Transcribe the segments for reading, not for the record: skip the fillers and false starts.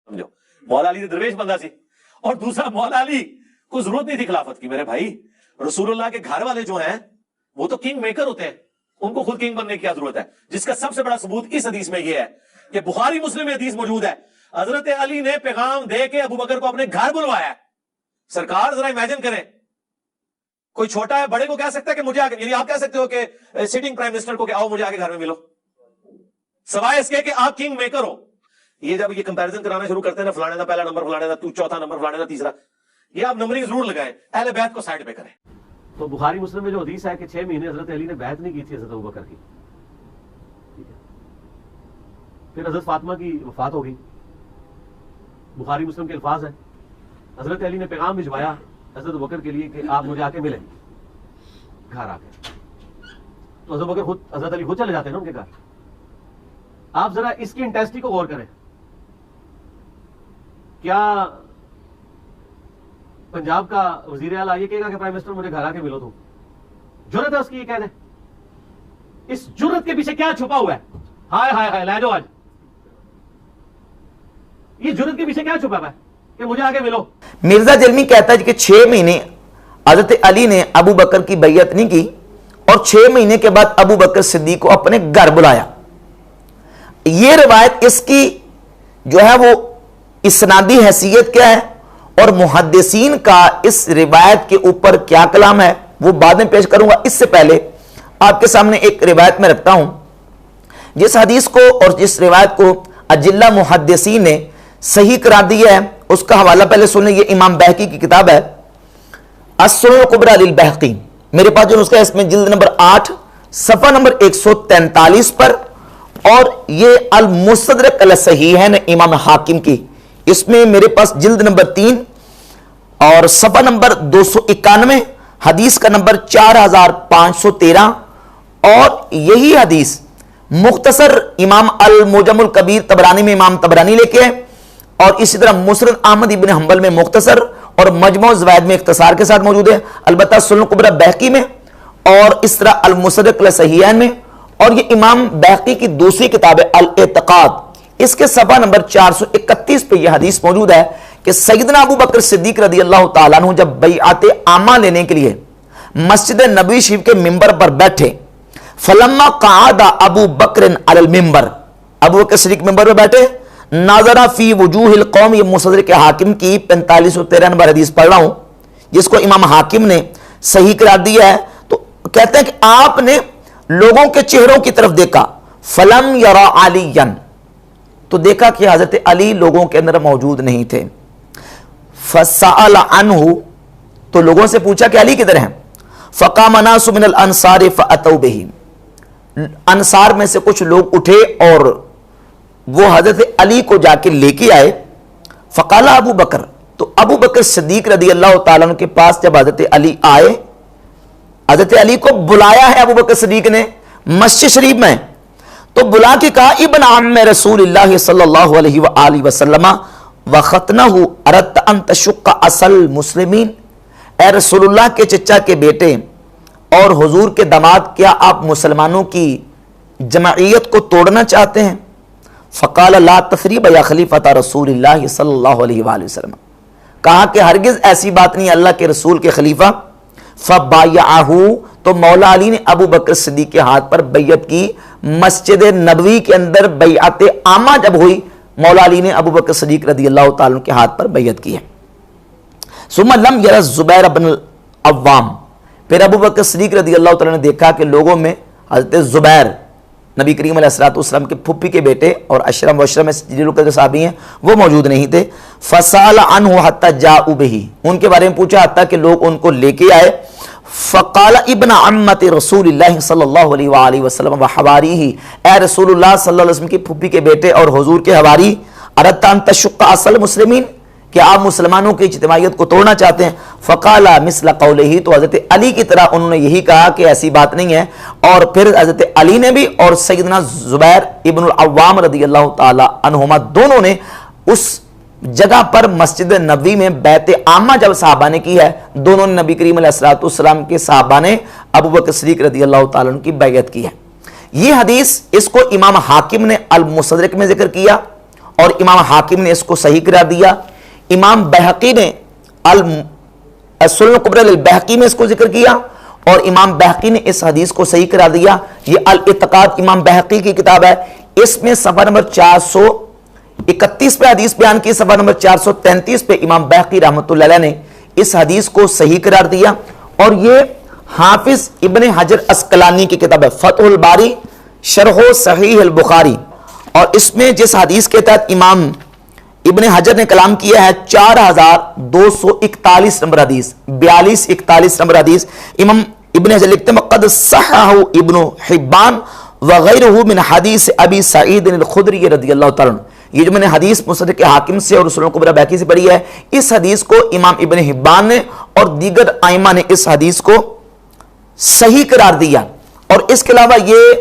سمجھو مولا علی درویش بندہ سی، اور دوسرا مولا علی کو ضرورت نہیں تھی خلافت کی. میرے بھائی رسول اللہ کے گھر والے جو ہیں وہ تو کنگ میکر ہوتے ہیں، ان کو خود کنگ بننے کی کیا ضرورت ہے؟ جس کا سب سے بڑا ثبوت اس حدیث میں یہ ہے کہ بخاری مسلم میں حدیث موجود ہے، حضرت علی نے پیغام دے کے ابو بکر کو اپنے گھر بلوایا ہے. سرکار ذرا امیجن کریں، کوئی چھوٹا ہے بڑے کو کہہ سکتا ہے کہ مجھے آگے، یعنی آپ کہہ سکتے ہو کہ سٹنگ پرائم منسٹر کو کہ آؤ مجھے آگے گھر میں ملو، سوائے اس کے کہ آپ کنگ میکر ہو. یہ جب یہ کمپیریزن کرانا شروع کرتے ہیں نا، فلانے دا پہلا نمبر، فلانے دا تو چوتھا نمبر، فلانے دا تیسرا، یہ آپ نمبرنگ ضرور لگائیں، اہل بیت کو سائڈ پہ کریں. تو بخاری مسلم میں جو حدیث ہے کہ 6 مہینے حضرت علی نے بیعت نہیں کی تھی حضرت ابوبکر کی، پھر حضرت فاطمہ کی وفات ہو گئی. بخاری مسلم کے الفاظ ہیں، حضرت علی نے پیغام بھجوایا حضرت ابوبکر کے لیے کہ آپ مجھے آ کے ملیں گھر آ کے، تو حضرت ابوبکر خود، حضرت علی خود چلے جاتے ہیں نا ان کے گھر. آپ ذرا اس کی انٹینسٹی کو غور کریں. کیا پنجاب کا وزیر اعلیٰ یہ کہے گا کہ پرائم منسٹر مجھے گھر آ کے ملو؟ تو جرت ہے اس کی یہ کہہ دیں؟ اس جرت کے پیچھے کیا چھپا ہوا ہے؟ ہائے ہائے ہائے لے جاؤ آج، یہ جرت کے پیچھے کیا چھپا ہوا ہے کہ مجھے آ کے ملو؟ مرزا جلمی کہتا ہے کہ 6 مہینے حضرت علی نے ابو بکر کی بیعت نہیں کی، اور 6 مہینے کے بعد ابو بکر صدیق کو اپنے گھر بلایا. یہ روایت اس کی جو ہے وہ اسنادی حیثیت کیا ہے اور محدثین کا اس روایت کے اوپر کیا کلام ہے وہ بعد میں پیش کروں گا. اس سے پہلے آپ کے سامنے ایک روایت میں رکھتا ہوں جس حدیث کو اور جس روایت کو اجلہ محدثین نے صحیح قرار دیا ہے. اس کا حوالہ پہلے سنیں، یہ امام بہقی کی کتاب ہے السنن الکبریٰ للبہقی، میرے پاس جو نسخہ ہے اس میں جلد نمبر 8 صفحہ نمبر 143 پر، اور یہ المستدرک علی الصحیحین امام حاکم کی، اس میں میرے پاس جلد نمبر 3 اور صفحہ نمبر 291، حدیث کا نمبر 4513، اور یہی حدیث مختصر امام المعجم الکبیر طبرانی میں امام طبرانی لے کے، اور اسی طرح مسند احمد ابن حنبل میں مختصر اور مجموع الزوائد میں اختصار کے ساتھ موجود ہے، البتہ سنن الکبریٰ بہقی میں، اور اس طرح المستدرک علی الصحیحین میں، اور یہ امام بہقی کی دوسری کتاب ہے الاعتقاد، اس کے صفحہ نمبر 431 پہ یہ حدیث موجود ہے کہ سیدنا ابو بکر صدیق رضی اللہ تعالیٰ عنہ جب بیعت عامہ لینے کے لیے مسجد نبوی شریف کے ممبر پر بیٹھے، فلما قعد ابو بکر علی الممبر، ابو بکر صدیق ممبر پر بیٹھے، ناظر فی وجوہ القوم، یہ مستدرک حاکم کی 4513 نمبر حدیث پڑھ رہا ہوں جس کو امام حاکم نے صحیح قرار دیا ہے. تو کہتے ہیں کہ آپ نے لوگوں کے چہروں کی طرف دیکھا، فلم یرا علیًا، تو دیکھا کہ حضرت علی لوگوں کے اندر موجود نہیں تھے. فسأل عنہ، تو لوگوں سے پوچھا کہ علی کدھر ہیں؟ فقام ناس من الانصار فاتوا بہ، انصار میں سے کچھ لوگ اٹھے اور وہ حضرت علی کو جا کے لے کے آئے. فقال ابو بکر، تو ابو بکر صدیق رضی اللہ تعالیٰ عنہ کے پاس جب حضرت علی آئے، حضرت علی کو بلایا ہے ابو بکر صدیق نے مسجد شریف میں، تو بلا کے کہا ابن عم رسول اللہ صلی اللہ علیہ وآلہ وسلم وختنہ اردت ان تشق اصل مسلمین، اے رسول اللہ کے چچا کے بیٹے اور حضور کے داماد، کیا آپ مسلمانوں کی جمعیت کو توڑنا چاہتے ہیں؟ فقال لا تثریب یا خلیفۃ رسول اللہ صلی اللہ علیہ وآلہ وسلم، کہا کہ ہرگز ایسی بات نہیں اللہ کے رسول کے خلیفہ. فبایعہ، تو مولا علی نے ابو بکر صدیق کے ہاتھ پر بیعت کی. مسجد نبوی کے اندر بیعت عامہ جب ہوئی، مولا علی نے ابو بکر صدیق رضی اللہ تعالیٰ کے ہاتھ پر بیعت کی ہے. ثم لم یر الزبیر بن العوام، پھر ابو بکر صدیق رضی اللہ تعالیٰ نے دیکھا کہ لوگوں میں حضرت زبیر نبی کریم علیہ السلام کے پھپھی کے بیٹے اور اشرم وشرم میں جو صحابی ہیں وہ موجود نہیں تھے. فسأل عنہ حتی جاؤ بہ، ان کے بارے میں پوچھا حتیٰ کہ لوگ ان کو لے کے آئے. فقال ابن عمت رسول اللہ صلی اللہ علیہ وآلہ وسلم وحواریہ، اے رسول اللہ صلی اللہ علیہ وسلم کی پھپھی کے بیٹے اور حضور کے حواری، اردت ان تشق اصل مسلمین، کہ آپ مسلمانوں کی اجتماعیت کو توڑنا چاہتے ہیں؟ فقال مثل قولہ، تو حضرت علی کی طرح انہوں نے یہی کہا کہ ایسی بات نہیں ہے. اور پھر حضرت علی نے بھی اور سیدنا زبیر ابن العوام رضی اللہ تعالی عنہما دونوں نے اس جگہ پر مسجد نبوی میں بیعت عامہ جب صحابہ نے کی ہے، دونوں نے نبی کریم علیہ السلام کے صحابہ نے ابو بکر صدیق رضی اللہ تعالیٰ عنہ کی بیعت کی ہے. یہ حدیث اس کو امام حاکم نے المستدرک میں ذکر کیا اور امام حاکم نے اس کو صحیح قرار دیا. امام بہقی نے السنن الکبری للبہقی میں اس کو ذکر کیا اور امام بہقی نے اس حدیث کو صحیح قرار دیا. یہ الاعتقاد امام بہقی کی کتاب ہے, اس میں صفحہ نمبر 431 پہ حدیث بیان کی, صفحہ نمبر 433 پہ امام بہقی رحمۃ اللہ علیہ نے اس حدیث کو صحیح قرار دیا. اور یہ حافظ ابن حجر اسقلانی کی کتاب ہے فتح الباری شرح صحیح البخاری, اور اس میں جس حدیث کے تحت امام ابن حجر نے کلام کیا ہے 4241 نمبر حدیث, 4241 نمبر حدیث, امام ابن حجر لکھتے ہیں وقد صححہ ابن حبان وغیرہ من حدیث ابی سعید الخدری رضی اللہ تعالیٰ عنہ. یہ جو میں نے حدیث مصدق حاکم سے اور سنن کبری بہقی سے پڑھی ہے, اس حدیث کو امام ابن حبان نے اور دیگر ائمہ نے اس حدیث کو صحیح قرار دیا. اور اس کے علاوہ یہ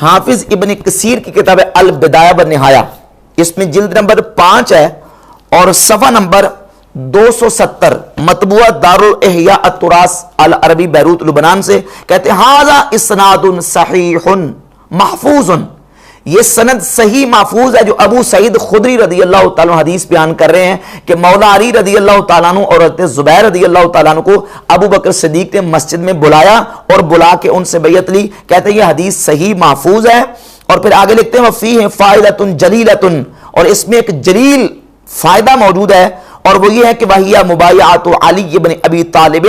حافظ ابن کثیر کی کتاب ہے البدایہ والنہایہ, اس میں جلد نمبر 5 ہے اور صفحہ نمبر 270, مطبوعہ دار الاحیاء التراث العربی بیروت لبنان سے کہتے ہیں ھذا اسناد صحیح محفوظ, یہ سند صحیح محفوظ ہے جو ابو سعید خدری رضی اللہ تعالیٰ عنہ حدیث بیان کر رہے ہیں کہ مولا علی رضی اللہ تعالیٰ عنہ اور حضرت زبیر رضی اللہ تعالیٰ عنہ کو ابو بکر صدیق نے مسجد میں بلایا اور بلا کے ان سے بیعت لی. کہتے ہیں یہ حدیث صحیح محفوظ ہے. اور پھر آگے لکھتے ہیں وفیہ فائدۃ جلیلۃ, اور اس میں ایک جلیل فائدہ موجود ہے اور وہ یہ ہے کہ وہی مبایعۃ علی بن ابی طالب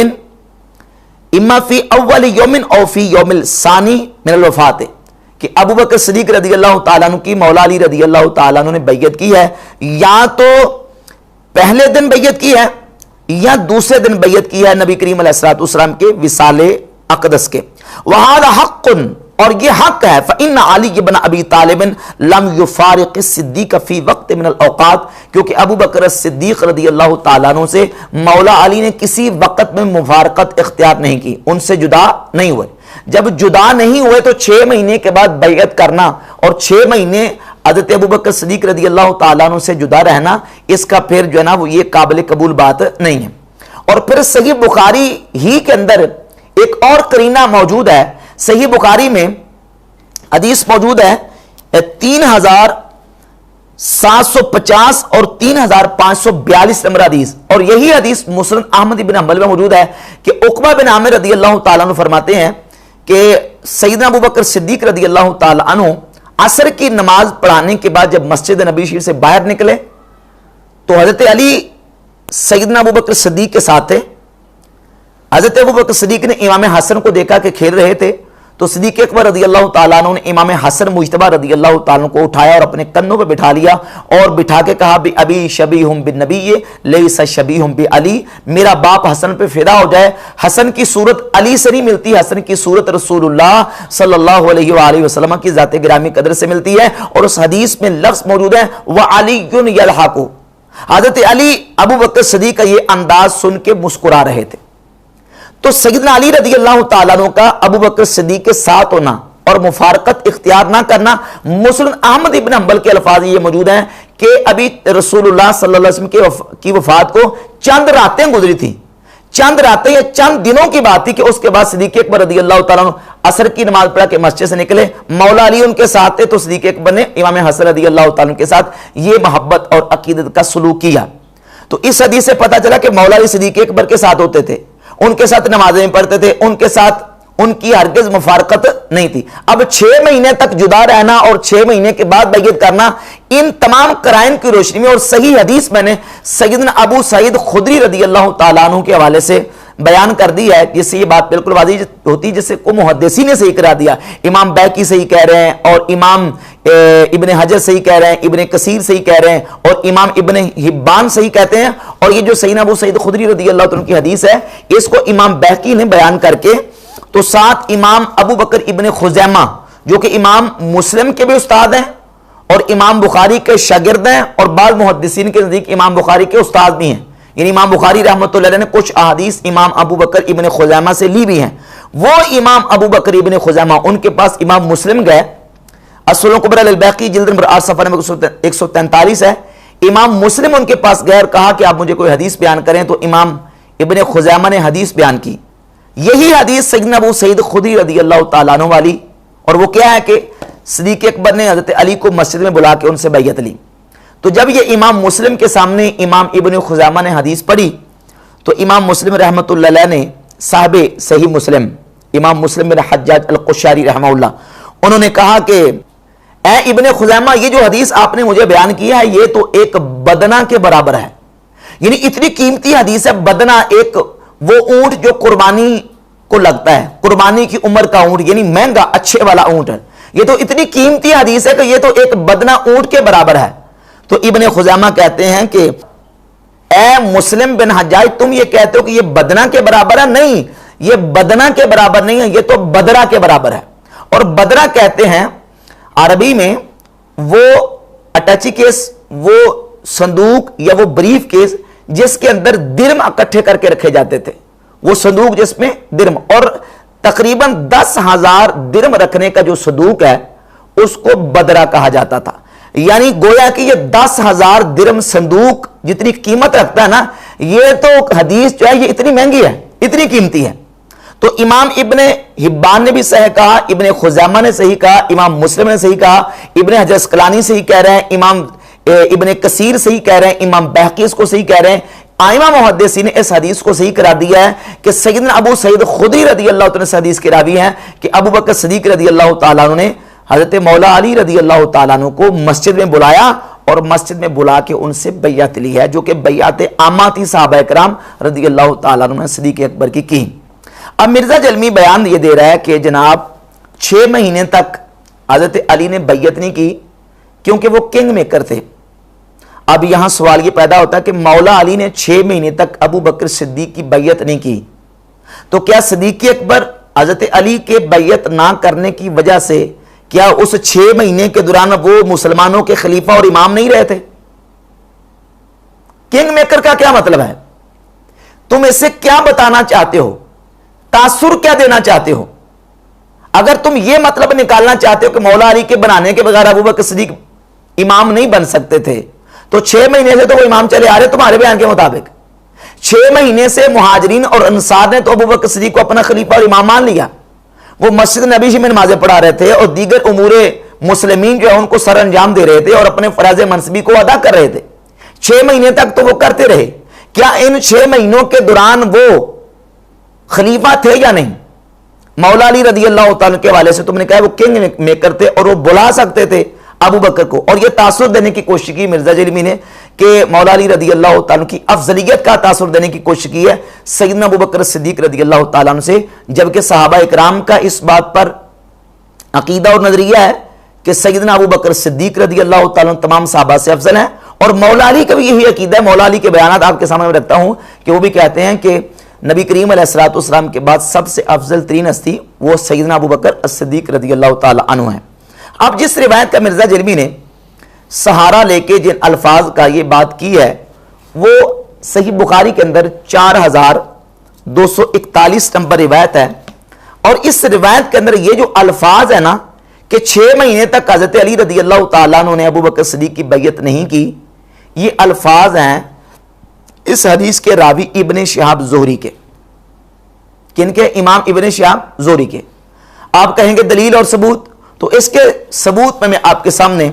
اما فی اول یوم او فی یوم الثانی من الوفات, کہ ابو بکر صدیق رضی اللہ تعالیٰ عنہ کی مولا علی رضی اللہ تعالیٰ عنہ نے بیعت کی ہے, یا تو پہلے دن بیعت کی ہے یا دوسرے دن بیعت کی ہے نبی کریم علیہ الصلوۃ والسلام کے وصال اقدس کے. وہذا حق, اور یہ حق ہے. فإن علی بن ابی طالب لم یفارق الصدیق فی وقت من الاوقات, کیونکہ ابو بکر صدیق رضی اللہ تعالیٰ عنہ سے مولا علی نے کسی وقت میں مفارقت اختیار نہیں کی, ان سے جدا نہیں ہوئے. جب جدا نہیں ہوئے تو 6 مہینے کے بعد بیعت کرنا اور 6 مہینے حضرت ابو بکر صدیق رضی اللہ تعالیٰ عنہ سے جدا رہنا, اس کا پھر جو ہے نا وہ یہ قابل قبول بات نہیں ہے. اور پھر صحیح بخاری ہی کے اندر ایک اور قرینہ موجود ہے. صحیح بخاری میں حدیث موجود ہے 3750 اور 3542 نمبر حدیث, اور یہی حدیث مسند احمد بن حنبل میں موجود ہے کہ عقبہ بن عامر رضی اللہ تعالیٰ عنہ فرماتے ہیں کہ سیدنا ابو بکر صدیق رضی اللہ تعالیٰ عنہ عصر کی نماز پڑھانے کے بعد جب مسجد نبی شریف سے باہر نکلے تو حضرت علی سیدنا ابو بکر صدیق کے ساتھ تھے. حضرت ابو بکر صدیق نے امام حسن کو دیکھا کہ کھیل رہے تھے, تو صدیق اکبر رضی اللہ تعالیٰ عنہ نے امام حسن مجتبی رضی اللہ تعالیٰ عنہ کو اٹھایا اور اپنے کندھوں پہ بٹھا لیا اور بٹھا کے کہا بھی ابی شبیہ بالنبی لیس شبیہ بعلی, میرا باپ حسن پہ فدا ہو جائے, حسن کی صورت علی سے نہیں ملتی, حسن کی صورت رسول اللہ صلی اللہ علیہ وآلہ وسلم کی ذات گرامی قدر سے ملتی ہے. اور اس حدیث میں لفظ موجود ہے وعلی یلحق, حضرت علی ابو بکر صدیق کا یہ انداز سن کے مسکرا رہے تھے. تو سیدنا علی رضی اللہ تعالیٰ عنہ کا ابو بکر صدیق کے ساتھ ہونا اور مفارقت اختیار نہ کرنا, مسند احمد ابن حنبل کے الفاظ یہ موجود ہیں کہ ابھی رسول اللہ صلی اللہ علیہ وسلم کی وفات کو چند راتیں گزری تھی, چند راتیں یا چند دنوں کی بات تھی کہ اس کے بعد صدیق اکبر رضی اللہ تعالیٰ عنہ عصر کی نماز پڑھا کے مسجد سے نکلے, مولا علی ان کے ساتھ تھے, تو صدیق اکبر نے امام حسن رضی اللہ تعالیٰ عنہ کے ساتھ یہ محبت اور عقیدت کا سلوک کیا. تو اس حدیث سے پتہ چلا کہ مولا علی صدیق اکبر کے ساتھ ہوتے تھے, ان کے ساتھ نمازیں پڑھتے تھے, ان کے ساتھ ان کی ہرگز مفارقت نہیں تھی. اب 6 مہینے تک جدا رہنا اور 6 مہینے کے بعد بیعت کرنا, ان تمام قرائن کی روشنی میں اور صحیح حدیث میں نے سیدنا ابو سعید خدری رضی اللہ تعالیٰ عنہ کے حوالے سے بیان کر دی ہے, جس سے یہ بات بالکل واضح ہوتی, جس سے کو محدثین نے صحیح کرا دیا. امام بیکی صحیح کہہ رہے ہیں اور امام ابن حجر صحیح کہہ رہے ہیں, ابن کثیر صحیح کہہ رہے ہیں اور امام ابن حبان صحیح کہتے ہیں. اور یہ جو سیدنا ابو سعید خدری رضی اللہ عنہ کی حدیث ہے, اس کو امام بیکی نے بیان کر کے تو ساتھ امام ابو بکر ابن خزیمہ جو کہ امام مسلم کے بھی استاد ہیں اور امام بخاری کے شاگرد ہیں اور بعض محدثین کے نزدیک امام بخاری کے استاد بھی ہیں, یعنی امام بخاری رحمۃ اللہ علیہ نے کچھ احادیث امام ابو بکر ابن خزیمہ سے لی بھی ہیں. وہ امام ابو بکر ابن خزیمہ ان کے پاس امام مسلم گئے, السنن الکبری للبیہقی جلد نمبر 8 صفحہ نمبر 143 ہے. امام مسلم ان کے پاس گئے اور کہا کہ آپ مجھے کوئی حدیث بیان کریں, تو امام ابن خزیمہ نے حدیث بیان کی. یہی حدیث سیدنا ابو سعید خدری رضی اللہ تعالیٰ عنہ والی, اور وہ کیا ہے کہ صدیق اکبر نے حضرت علی کو مسجد میں بلا کے ان سے بیعت لی. تو جب یہ امام مسلم کے سامنے امام ابن خزیمہ نے حدیث پڑھی تو امام مسلم رحمۃ اللہ علیہ نے صاحب صحیح مسلم امام مسلم بن حجاج القشاری رحمہ اللہ انہوں نے کہا کہ اے ابن خزیمہ یہ جو حدیث آپ نے مجھے بیان کیا ہے یہ تو ایک بدنہ کے برابر ہے، یعنی اتنی قیمتی حدیث ہے۔ بدنہ ایک وہ اونٹ جو قربانی کو لگتا ہے، قربانی کی عمر کا اونٹ، یعنی مہنگا اچھے والا اونٹ ہے، یہ تو اتنی قیمتی حدیث ہے کہ یہ تو ایک بدنہ اونٹ کے برابر ہے۔ تو ابن خزیمہ کہتے ہیں کہ اے مسلم بن حجاج تم یہ کہتے ہو کہ یہ بدنہ کے برابر ہے، نہیں یہ بدنہ کے برابر نہیں ہے، یہ تو بدرہ کے برابر ہے۔ اور بدرہ کہتے ہیں عربی میں وہ اٹیچی کیس، وہ صندوق یا وہ بریف کیس جس کے اندر درم اکٹھے کر کے رکھے جاتے تھے، وہ صندوق جس میں درم، اور تقریباً 10,000 درم رکھنے کا جو صندوق ہے اس کو بدرہ کہا جاتا تھا۔ یعنی گویا کہ یہ 10,000 درم صندوق جتنی قیمت رکھتا ہے نا، یہ تو حدیث جو ہے یہ اتنی مہنگی ہے، اتنی قیمتی ہے۔ تو امام ابن حبان نے بھی صحیح کہا، ابن خزیمہ نے صحیح کہا، امام مسلم نے صحیح کہا، ابن حجر اسقلانی صحیح کہہ رہے ہیں، امام ابن کثیر صحیح کہہ رہے ہیں، امام بہقی اس کو صحیح کہہ رہے ہیں، ائمہ محدثین نے اس حدیث کو صحیح قرار دیا ہے کہ سیدنا ابو سعید خدری رضی اللہ تعالیٰ عنہ حدیث کے راوی ہیں کہ ابو بکر صدیق رضی اللہ تعالیٰ عنہ نے حضرت مولا علی رضی اللہ تعالیٰ عنہ کو مسجد میں بلایا اور مسجد میں بلا کے ان سے بیعت لی ہے، جو کہ بیعت عامہ تھی صحابہ کرام رضی اللہ تعالیٰ عنہ نے صدیق اکبر کی۔ اب مرزا جلمی بیان یہ دے رہا ہے کہ جناب 6 مہینے تک حضرت علی نے بیعت نہیں کی کیونکہ وہ کنگ میکر تھے۔ اب یہاں سوال یہ پیدا ہوتا ہے کہ مولا علی نے 6 مہینے تک ابو بکر صدیق کی بیعت نہیں کی، تو کیا صدیق اکبر حضرت علی کے بیعت نہ کرنے کی وجہ سے کیا اس 6 مہینے کے دوران وہ مسلمانوں کے خلیفہ اور امام نہیں رہے تھے؟ کنگ میکر کا کیا مطلب ہے؟ تم اس سے کیا بتانا چاہتے ہو؟ تاثر کیا دینا چاہتے ہو؟ اگر تم یہ مطلب نکالنا چاہتے ہو کہ مولا علی کے بنانے کے بغیر ابو بکر صدیق امام نہیں بن سکتے تھے، تو 6 مہینے سے تو وہ امام چلے آ رہے تمہارے بیان کے مطابق۔ 6 مہینے سے مہاجرین اور انصار نے تو ابو بکر صدیق کو اپنا خلیفہ اور امام مان لیا، وہ مسجد نبی میں نمازیں پڑھا رہے تھے اور دیگر امور مسلمین جو ہے ان کو سر انجام دے رہے تھے اور اپنے فرائض منصبی کو ادا کر رہے تھے۔ 6 مہینے تک تو وہ کرتے رہے، کیا ان 6 مہینوں کے دوران وہ خلیفہ تھے یا نہیں؟ مولا علی رضی اللہ تعالیٰ کے والے سے تم نے کہا وہ کنگ میکر تھے اور وہ بلا سکتے تھے ابو بکر کو، اور یہ تاثر دینے کی کوشش کی مرزا جلمی نے کہ مولا علی رضی اللہ تعالیٰ کی افضلیت کا تاثر دینے کی کوشش کی ہے سیدنا ابو بکر صدیق رضی اللہ تعالیٰ عنہ سے، جبکہ صحابہ اکرام کا اس بات پر عقیدہ اور نظریہ ہے کہ سیدنا ابو بکر صدیق رضی اللہ تعالیٰ عنہ تمام صحابہ سے افضل ہیں، اور مولا علی کا بھی یہی عقیدہ ہے۔ مولا علی کے بیانات آپ کے سامنے میں رکھتا ہوں کہ وہ بھی کہتے ہیں کہ نبی کریم علیہ الصلوۃ والسلام کے بعد سب سے افضل ترین ہستی وہ سیدنا ابو بکر الصدیق رضی اللہ تعالیٰ عنہ ہیں۔ اب جس روایت کا مرزا جلمی نے سہارا لے کے جن الفاظ کا یہ بات کی ہے وہ صحیح بخاری کے اندر 4241 نمبر روایت ہے، اور اس روایت کے اندر یہ جو الفاظ ہے نا کہ 6 مہینے تک حضرت علی رضی اللہ تعالیٰ عنہ نے ابو بکر صدیق کی بیعت نہیں کی، یہ الفاظ ہیں اس حدیث کے راوی ابن شہاب زہری کے۔ کن کے؟ امام ابن شہاب زہری کے۔ آپ کہیں گے دلیل اور ثبوت، تو اس کے ثبوت میں آپ کے سامنے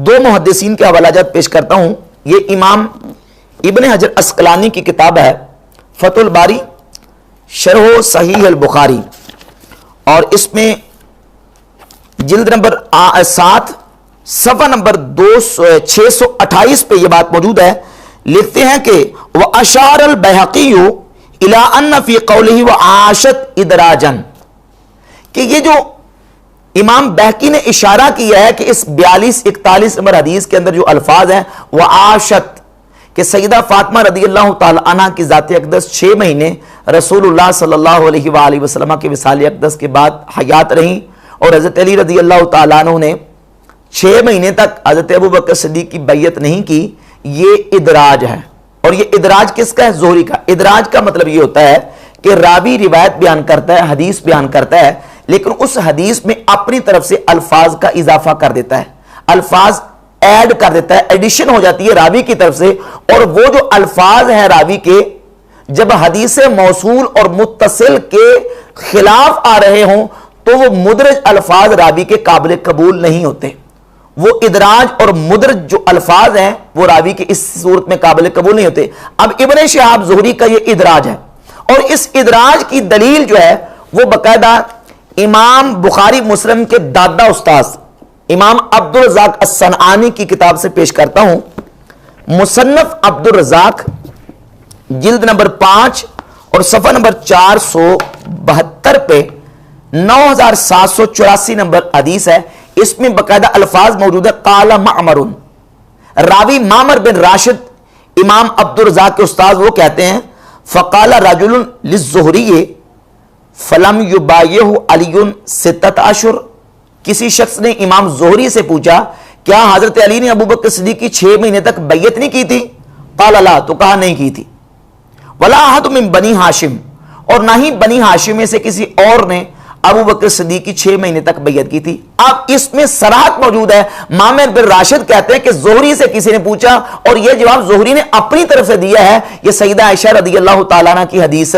2 محدثین کے حوالہ جات پیش کرتا ہوں۔ یہ امام ابن حجر اسقلانی کی کتاب ہے فتح الباری شرح صحیح البخاری، اور اس میں جلد نمبر 7 صفحہ نمبر 628 پہ یہ بات موجود ہے۔ لکھتے ہیں کہ وَأَشَارَ الْبَيْهَقِيُّ إِلَىٰ أَنَّ فِي قَوْلِهِ وَعَاشَتْ إِدْرَاجًا، کہ یہ جو امام بہقی نے اشارہ کیا ہے کہ اس 4241 نمبر حدیث کے اندر جو الفاظ ہیں وعاشت، کہ سیدہ فاطمہ رضی اللہ تعالی عنہ کی ذات اقدس 6 مہینے رسول اللہ صلی اللہ علیہ وآلہ وسلم کے وصال اقدس کے بعد حیات رہیں، اور حضرت علی رضی اللہ تعالیٰ عنہ نے 6 مہینے تک حضرت ابو بکر صدیق کی بیعت نہیں کی، یہ ادراج ہے۔ اور یہ ادراج کس کا ہے؟ زہری کا۔ ادراج کا مطلب یہ ہوتا ہے کہ راوی روایت بیان کرتا ہے، حدیث بیان کرتا ہے، لیکن اس حدیث میں اپنی طرف سے الفاظ کا اضافہ کر دیتا ہے، الفاظ ایڈ کر دیتا ہے، ایڈیشن ہو جاتی ہے راوی کی طرف سے، اور وہ جو الفاظ ہیں راوی کے جب حدیث موصول اور متصل کے خلاف آ رہے ہوں تو وہ مدرج الفاظ راوی کے قابل قبول نہیں ہوتے، وہ ادراج اور مدرج جو الفاظ ہیں وہ راوی کے اس صورت میں قابل قبول نہیں ہوتے. اب ابن شہاب زہری کا یہ ادراج ہے، اور اس ادراج کی دلیل جو ہے وہ باقاعدہ امام بخاری مسلم کے دادا استاذ امام عبدالرزاق الصنعانی کی کتاب سے پیش کرتا ہوں. مصنف عبدالرزاق جلد نمبر 5 اور صفحہ نمبر 472 پہ 9784 نمبر حدیث ہے. اس میں باقاعدہ الفاظ موجود ہے قال معمر، راوی معمر بن راشد امام عبدالرزاق کے استاذ وہ کہتے ہیں فقال رجل للزہری فلم یبایعہ علی 6 اشہر، کسی شخص نے امام زہری سے پوچھا کیا حضرت علی نے ابوبکر صدیق کی 6 مہینے تک بیعت نہیں کی تھی؟ قال لا، تو کہا نہیں کی تھی. ولا احد من بنی ہاشم، اور نہ ہی بنی ہاشم میں سے کسی اور نے ابوبکر صدیق کی 6 مہینے تک بیعت کی تھی. اب اس میں صراحت موجود ہے. معمر بن راشد کہتے ہیں کہ زہری سے کسی نے پوچھا اور یہ جواب زہری نے اپنی طرف سے دیا ہے. یہ سیدہ عائشہ رضی اللہ تعالیٰ عنہ کی حدیث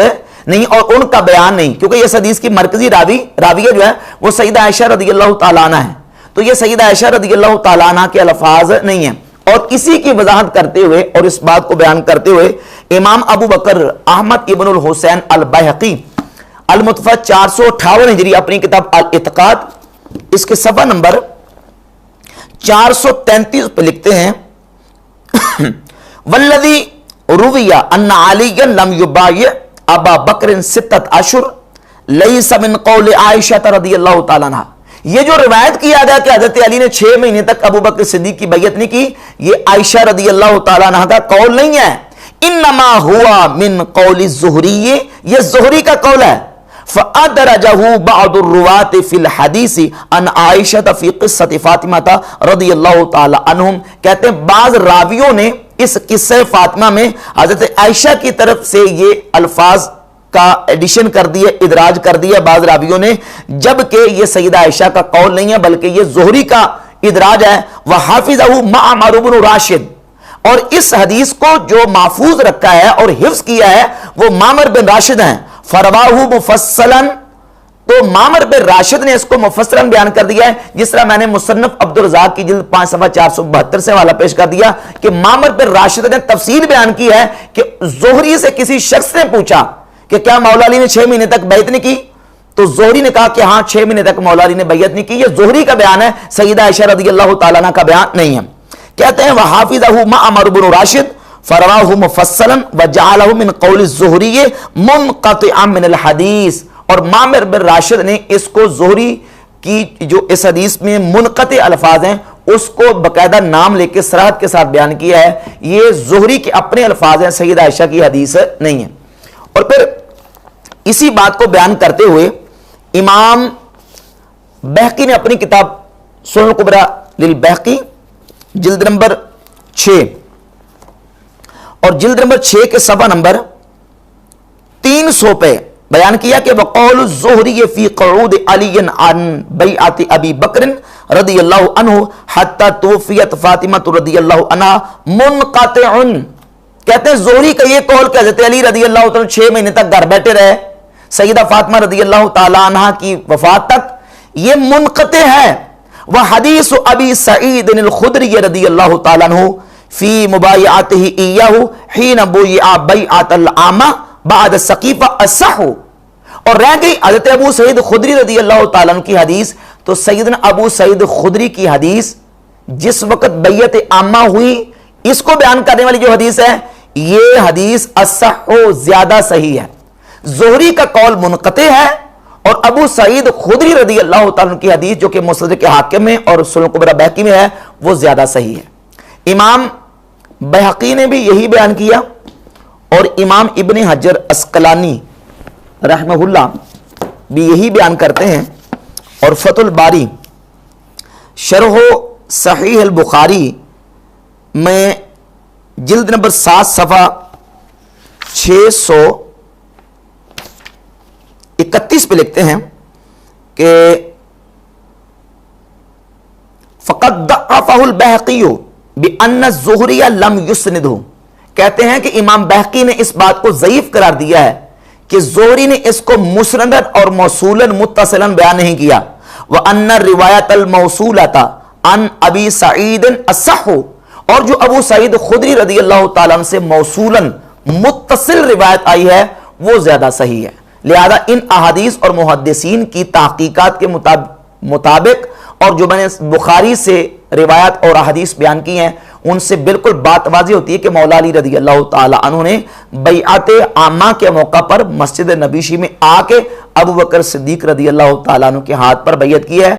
نہیں اور ان کا بیان نہیں، کیونکہ اس حدیث کی مرکزی راویہ جو ہے وہ سیدہ عائشہ رضی اللہ تعالیٰ عنہ ہے. تو یہ سیدہ عائشہ رضی اللہ تعالیٰ عنہ کے الفاظ نہیں ہیں. اور اسی کی وضاحت کرتے ہوئے اور اس بات کو بیان کرتے ہوئے امام ابو بکر احمد ابن الحسین البیہقی المتوفی 458 ہجری اپنی کتاب الاعتقاد اس کے صفحہ نمبر 433 پہ لکھتے ہیں والذی روی ان علی لم یبایع ابا بکر 6 اشہر لیس من قول عائشہ رضی اللہ تعالیٰ عنہ. یہ جو روایت کیا گیا کہ حضرت علی نے 6 مہینے تک ابو بکر صدیق کی بیعت نہیں کی، یہ عائشہ رضی اللہ تعالیٰ عنہ کا قول نہیں ہے. انما ہوا من قول الزہری، یہ زہری کا قول ہے. فأدرجه بعض الرواة في الحديث عن عائشة في قصة فاطمة رضی اللہ تعالی عنہم، کہتے ہیں بعض راویوں نے اس قصہ فاطمہ میں حضرت عائشہ کی طرف سے یہ الفاظ کا ایڈیشن کر دیا، ادراج کر دیا بعض راویوں نے، جبکہ یہ سیدہ عائشہ کا قول نہیں ہے بلکہ یہ زہری کا ادراج ہے. وحافظه معمر بن راشد، اور اس حدیث کو جو محفوظ رکھا ہے اور حفظ کیا ہے وہ معمر بن راشد ہیں. فرواہ مفصلا، تو معمر بن راشد نے اس کو مفصلا بیان کر دیا ہے، جس طرح میں نے مصنف عبدالرزاق کی جلد 5 صفحہ 472 سے حوالہ پیش کر دیا کہ معمر بن راشد نے تفصیل بیان کی ہے کہ زہری سے کسی شخص نے پوچھا کہ کیا مولا علی نے 6 مہینے تک بیعت نہیں کی؟ تو زہری نے کہا کہ ہاں 6 مہینے تک مولا علی نے بیعت نہیں کی. یہ زہری کا بیان ہے، سیدہ عائشہ رضی اللہ تعالیٰ عنہ کا بیان نہیں ہے. کہتے ہیں وحافظہ معمر بن راشد فرواہ مفصلا وجعلہ من قول الزہری منقطعا من الحدیث، اور معمر بن راشد نے اس کو زہری کی جو اس حدیث میں منقطع الفاظ ہیں اس کو باقاعدہ نام لے کے صراحت کے ساتھ بیان کیا ہے. یہ زہری کے اپنے الفاظ ہیں، سیدہ عائشہ کی حدیث نہیں ہے. اور پھر اسی بات کو بیان کرتے ہوئے امام بہقی نے اپنی کتاب سنن الکبریٰ للبہقی جلد نمبر 6 اور جلد نمبر 6 کے صفحہ نمبر 300 پہ بیان کیا کہ وقول الزہری فی قعود علی عن بیعت ابی بکر رضی اللہ عنہ حتی توفیت فاطمہ رضی اللہ عنہ منقطع. کہتے ہیں زہری کا یہ قول کہ حضرت علی رضی اللہ عنہ 6 مہینے تک گھر بیٹھے رہے سیدہ فاطمہ رضی اللہ تعالی عنہ کی وفات تک، یہ منقطع ہے. وحدیث ابی سعید الخدری رضی اللہ تعالی عنہ فی مبایعتہ ایہ حین بویع بیعت العامہ بعد ثقیفہ اصح. اور رہ گئی حضرت ابو سعید خدری رضی اللہ تعالیٰ عنہ کی حدیث، تو سیدنا ابو سعید خدری کی حدیث جس وقت بیعت عامہ ہوئی اس کو بیان کرنے والی جو حدیث ہے یہ حدیث اصح زیادہ صحیح ہے. زہری کا قول منقطع ہے اور ابو سعید خدری رضی اللہ تعالیٰ عنہ کی حدیث جو کہ مستدرک حاکم میں اور سنن الکبریٰ بہقی میں ہے وہ زیادہ صحیح ہے. امام بہقی نے بھی یہی بیان کیا اور امام ابن حجر عسقلانی رحمہ اللہ بھی یہی بیان کرتے ہیں. اور فتح الباری شرح صحیح البخاری میں جلد نمبر 7 صفحہ 631 پہ لکھتے ہیں کہ فقد ضعفہ البہقی بأن الزہری لم یسندہ. کہتے ہیں کہ امام بہقی نے اس بات کو ضعیف قرار دیا ہے کہ زہری نے اس کو مسندن اور موصولاً متصلاً بیان نہیں کیا. وَأَنَّ الرِّوَایَةَ الْمَوْصُولَةَ ان ابی سعید اصح، اور جو ابو سعید خدری رضی اللہ تعالیٰ عنہ سے موصولاً متصل روایت آئی ہے وہ زیادہ صحیح ہے۔ لہذا ان احادیث اور محدثین کی تحقیقات کے مطابق اور جو میں نے بخاری سے روایت اور احادیث بیان کی ہیں ان سے بالکل بات واضح ہوتی ہے کہ مولا علی رضی اللہ تعالی عنہ نے بیعت عامہ کے موقع پر مسجد نبوی میں آ کے ابو بکر صدیق رضی اللہ تعالیٰ عنہ کے ہاتھ پر بیعت کی ہے۔